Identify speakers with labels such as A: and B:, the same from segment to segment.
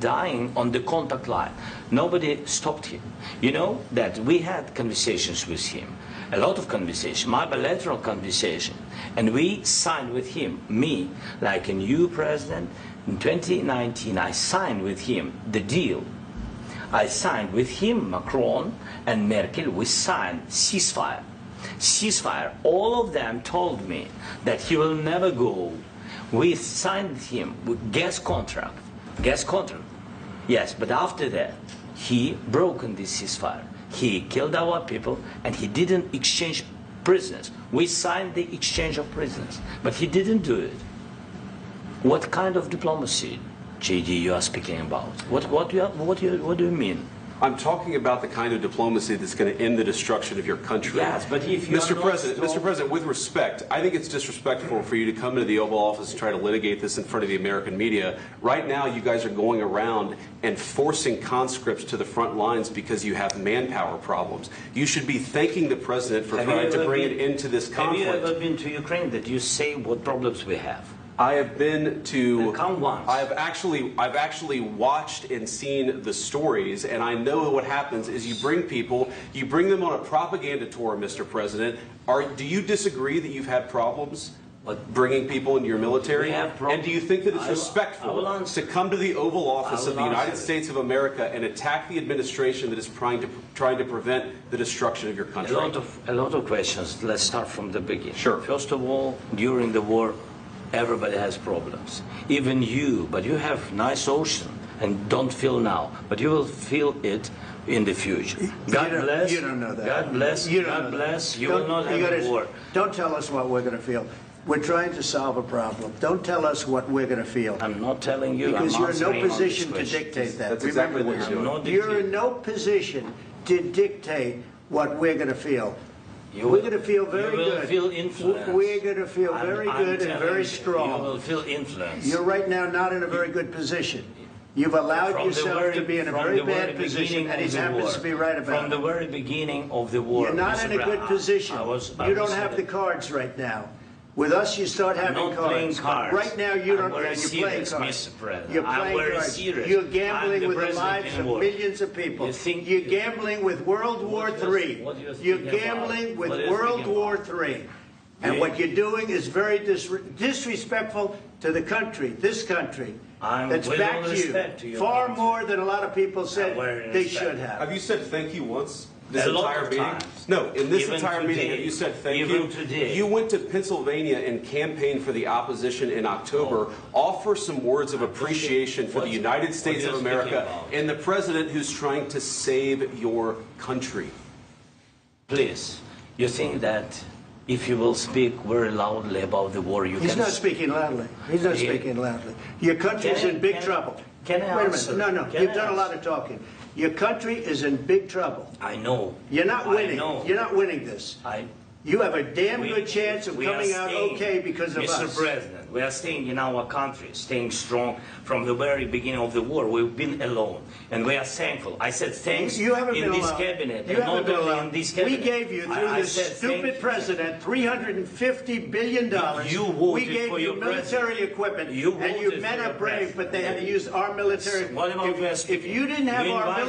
A: dying on the contact line. Nobody stopped him. You know that we had conversations with him, a lot of conversation, my bilateral conversation, and we signed with him, me, like a new president. In 2019, I signed with him the deal. I signed with him, Macron and Merkel, we signed ceasefire. Ceasefire. All of them told me that he will never go. We signed him with gas contract. Gas contract. Yes, but after that, he broken this ceasefire. He killed our people and he didn't exchange prisoners. We signed the exchange of prisoners, but he didn't do it. What kind of diplomacy, JD, you are speaking about? What do you mean?
B: I'm talking about the kind of diplomacy that's going to end the destruction of your country.
A: Yes, but if you
B: Mr. President, with respect, I think it's disrespectful for you to come into the Oval Office and try to litigate this in front of the American media. Right now, you guys are going around and forcing conscripts to the front lines because you have manpower problems. You should be thanking the President for trying to bring it into this conflict.
A: Have you ever been to Ukraine that you say what problems we have?
B: I have been to.
A: Come once.
B: I've actually watched and seen the stories, and I know what happens is you bring them on a propaganda tour, Mr. President. Do you disagree that you've had problems bringing people into your military? And do you think that it's respectful to come to the Oval Office of the United States of America and attack the administration that is trying to prevent the destruction of your country?
A: A lot of questions. Let's start from the beginning.
B: Sure.
A: First of all, during the war, everybody has problems, even you, but you have nice ocean and don't feel now, but you will feel it in the future. God bless.
C: You don't know that.
A: God bless. God bless. You will not have a war.
C: Don't tell us what we're going to feel. We're trying to solve a problem. Don't tell us what we're going to feel.
A: I'm not telling you.
C: Because you're in no position to dictate that.
B: That's exactly what you're doing.
C: You're in no position to dictate what we're going to feel. We're going to feel very good.
A: You will feel influence.
C: We're going to feel very good and very strong.
A: You will feel influence.
C: You're right now not in a very good position. You've allowed yourself to be in a very bad position, and he happens to be right about it.
A: From the very beginning of the war.
C: You're not in a good position. You don't have the cards right now. With us, you start having cards. Right now, you don't. You're playing cards. You're playing cards. You're gambling with the lives of millions of people. You're gambling with World War III. You're gambling with World War III. And what you're doing is very disrespectful to the country, this country, that's backed you far more than a lot of people said they should have.
B: Have you said thank you once? This entire meeting? No, in this entire meeting, have you said thank you?
A: Today.
B: You went to Pennsylvania and campaigned for the opposition in October. Offer some words of appreciation for the United States of America and the president who's trying to save your country.
A: Please, you think that if you will speak very loudly about the war, you can...
C: He's not speaking loudly. He's not speaking loudly. Your country's in big trouble.
A: Can I answer?
C: Wait a minute. No, you've done a lot of talking. Your country is in big trouble.
A: I know.
C: You're not winning. You're not winning this. You have a damn good chance of coming out okay because of us.
A: Mr. President, we are staying in our country, staying strong from the very beginning of the war. We've been alone, and we are thankful. I said thanks in this cabinet, and not only in this cabinet.
C: We gave you, through this stupid president, $350 billion.
A: You voted
C: we gave
A: for
C: you
A: your
C: military equipment, and your men are brave, but they had to use our military. If you didn't have our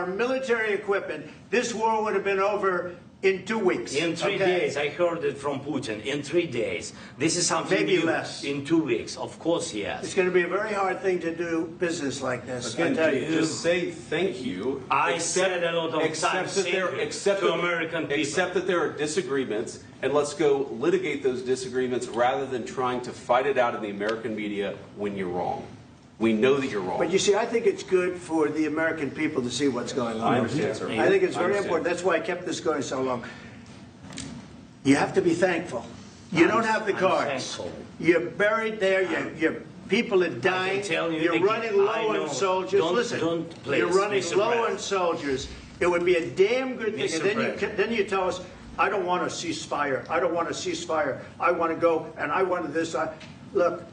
C: military equipment, this war would have been over in 2 weeks.
A: In 3 days. I heard it from Putin. In 3 days. This is something
C: maybe
A: new.
C: Less.
A: In 2 weeks. Of course, yes.
C: It's going to be a very hard thing to do business like this.
B: Again, just say thank you.
A: I said a lot of times to American people.
B: Accept that there are disagreements, and let's go litigate those disagreements rather than trying to fight it out in the American media when you're wrong. We know that you're wrong.
C: But you see, I think it's good for the American people to see what's going on.
B: I understand, sir.
C: I think it's very important. That's why I kept this going so long. You have to be thankful. You don't have the cards. You're buried there. Your people are dying. You're running low on soldiers. Listen, you're running low on soldiers. It would be a damn good thing. And then you tell us, I don't want a ceasefire. I don't want a ceasefire. I want to go, and I want this. Look.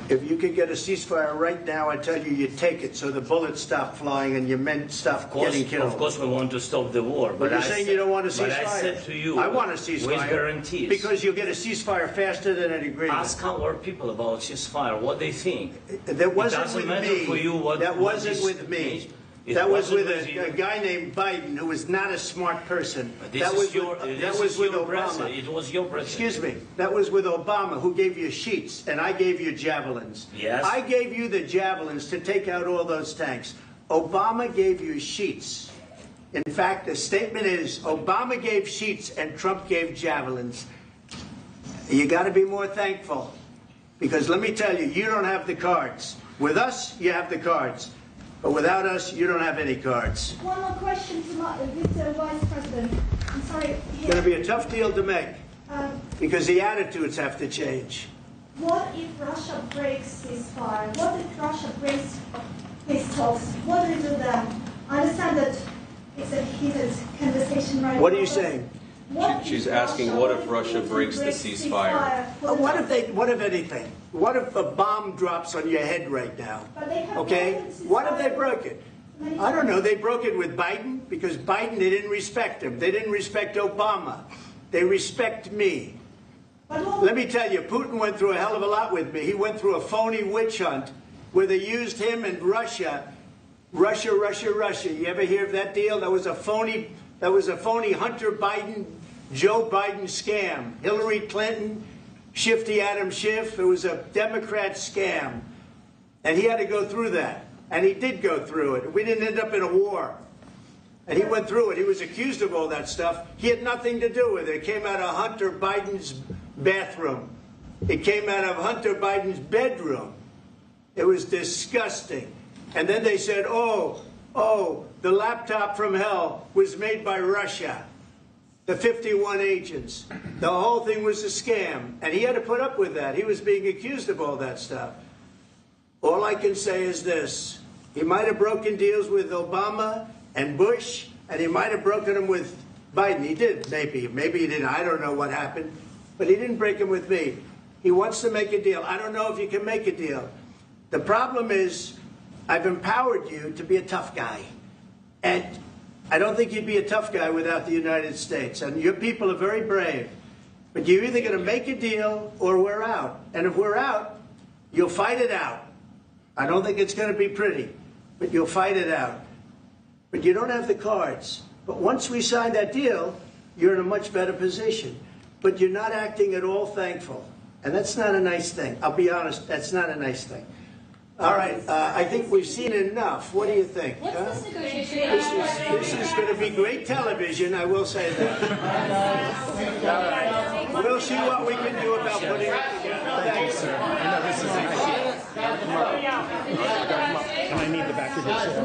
C: If you could get a ceasefire right now, I tell you, you take it so the bullets stop flying and your men stop getting killed.
A: Of course we want to stop the war.
C: But you're saying you don't want a ceasefire.
A: But I said to you,
C: I want a ceasefire.
A: With guarantees.
C: Because you'll get a ceasefire faster than an agreement.
A: Ask our people about ceasefire, what they think.
C: That wasn't with me.
A: For you what,
C: that wasn't with me. That was with a guy named Biden, who was not a smart person. That was with Obama.
A: It was your president.
C: Excuse me. That was with Obama, who gave you sheets, and I gave you javelins.
A: Yes.
C: I gave you the javelins to take out all those tanks. Obama gave you sheets. In fact, the statement is, Obama gave sheets and Trump gave javelins. You got to be more thankful. Because let me tell you, you don't have the cards. With us, you have the cards. But without us, you don't have any cards.
D: One more question to Mr. Vice President. I'm sorry.
C: It's going to be a tough deal to make because the attitudes have to change.
D: What if Russia breaks ceasefire? What if Russia breaks peace talks? What do we do then? I understand that it's a heated conversation right now.
C: What are you saying?
B: She's asking, what if Russia breaks the ceasefire?
C: What if anything? What if a bomb drops on your head right now? Okay? What if they broke it? I don't know. They broke it with Biden because Biden, they didn't respect him. They didn't respect Obama. They respect me. Let me tell you, Putin went through a hell of a lot with me. He went through a phony witch hunt where they used him and Russia. Russia. You ever hear of that deal? That was a phony Hunter Biden, Joe Biden scam. Hillary Clinton, Shifty Adam Schiff. It was a Democrat scam. And he had to go through that. And he did go through it. We didn't end up in a war. And he went through it. He was accused of all that stuff. He had nothing to do with it. It came out of Hunter Biden's bathroom. It came out of Hunter Biden's bedroom. It was disgusting. And then they said, oh, the laptop from hell was made by Russia. The 51 agents. The whole thing was a scam. And he had to put up with that. He was being accused of all that stuff. All I can say is this. He might have broken deals with Obama and Bush, and he might have broken them with Biden. He did, maybe. Maybe he didn't. I don't know what happened. But he didn't break them with me. He wants to make a deal. I don't know if you can make a deal. The problem is, I've empowered you to be a tough guy. And I don't think you'd be a tough guy without the United States. And your people are very brave. But you're either going to make a deal or we're out. And if we're out, you'll fight it out. I don't think it's going to be pretty, but you'll fight it out. But you don't have the cards. But once we sign that deal, you're in a much better position. But you're not acting at all thankful. And that's not a nice thing. I'll be honest, that's not a nice thing. All right, I think we've seen enough. What do you think?
D: What's this negotiation?
C: This is going to be great television, I will say that. All right. We'll see what we can do about putting it together. Thanks, sir. I know this is
E: and I need the back of this.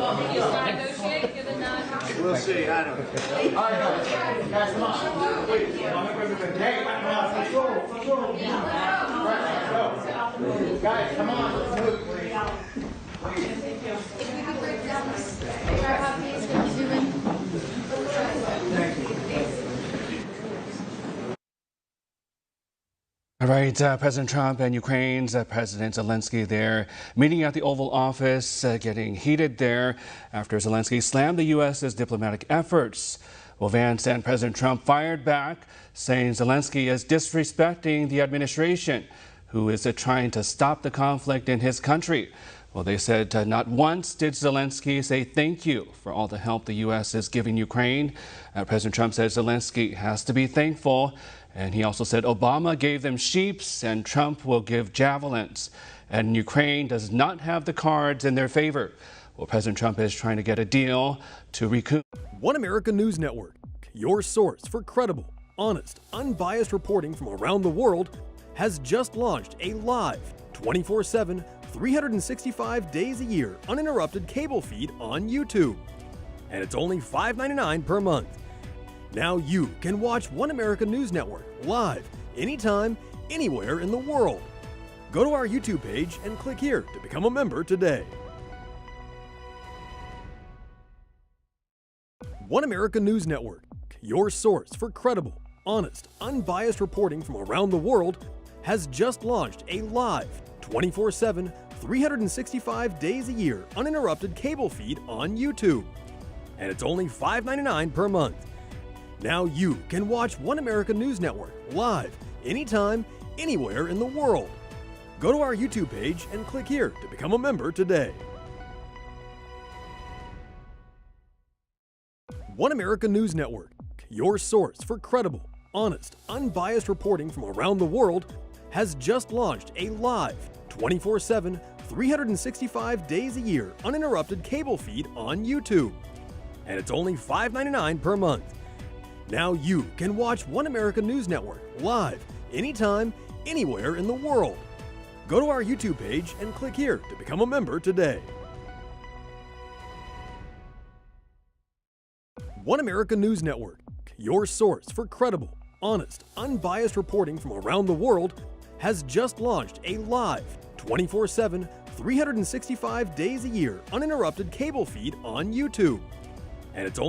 C: We'll see. I don't know. All right, guys, come on. Wait. Guys, come on. Let's move.
F: All right, President Trump and Ukraine's President Zelenskyy there meeting at the Oval Office, getting heated there after Zelenskyy slammed the U.S.'s diplomatic efforts. Well, Vance and President Trump fired back, saying Zelenskyy is disrespecting the administration, who is trying to stop the conflict in his country. Well, they said not once did Zelenskyy say thank you for all the help the U.S. is giving Ukraine. President Trump said Zelenskyy has to be thankful. And he also said Obama gave them sheeps and Trump will give javelins. And Ukraine does not have the cards in their favor. Well, President Trump is trying to get a deal to recoup.
G: One America News Network, your source for credible, honest, unbiased reporting from around the world, has just launched a live, 24/7, 365 days a year, uninterrupted cable feed on YouTube. And it's only $5.99 per month. Now you can watch One America News Network live, anytime, anywhere in the world. Go to our YouTube page and click here to become a member today. One America News Network, your source for credible, honest, unbiased reporting from around the world, has just launched a live 24/7, 365 days a year uninterrupted cable feed on YouTube. And it's only $5.99 per month. Now you can watch One America News Network live, anytime, anywhere in the world. Go to our YouTube page and click here to become a member today. One America News Network, your source for credible, honest, unbiased reporting from around the world, has just launched a live, 24/7, 365 days a year uninterrupted cable feed on YouTube. And it's only $5.99 per month. Now you can watch One America News Network live, anytime, anywhere in the world. Go to our YouTube page and click here to become a member today. One America News Network, your source for credible, honest, unbiased reporting from around the world, has just launched a live, 24/7, 365 days a year uninterrupted cable feed on YouTube. And it's only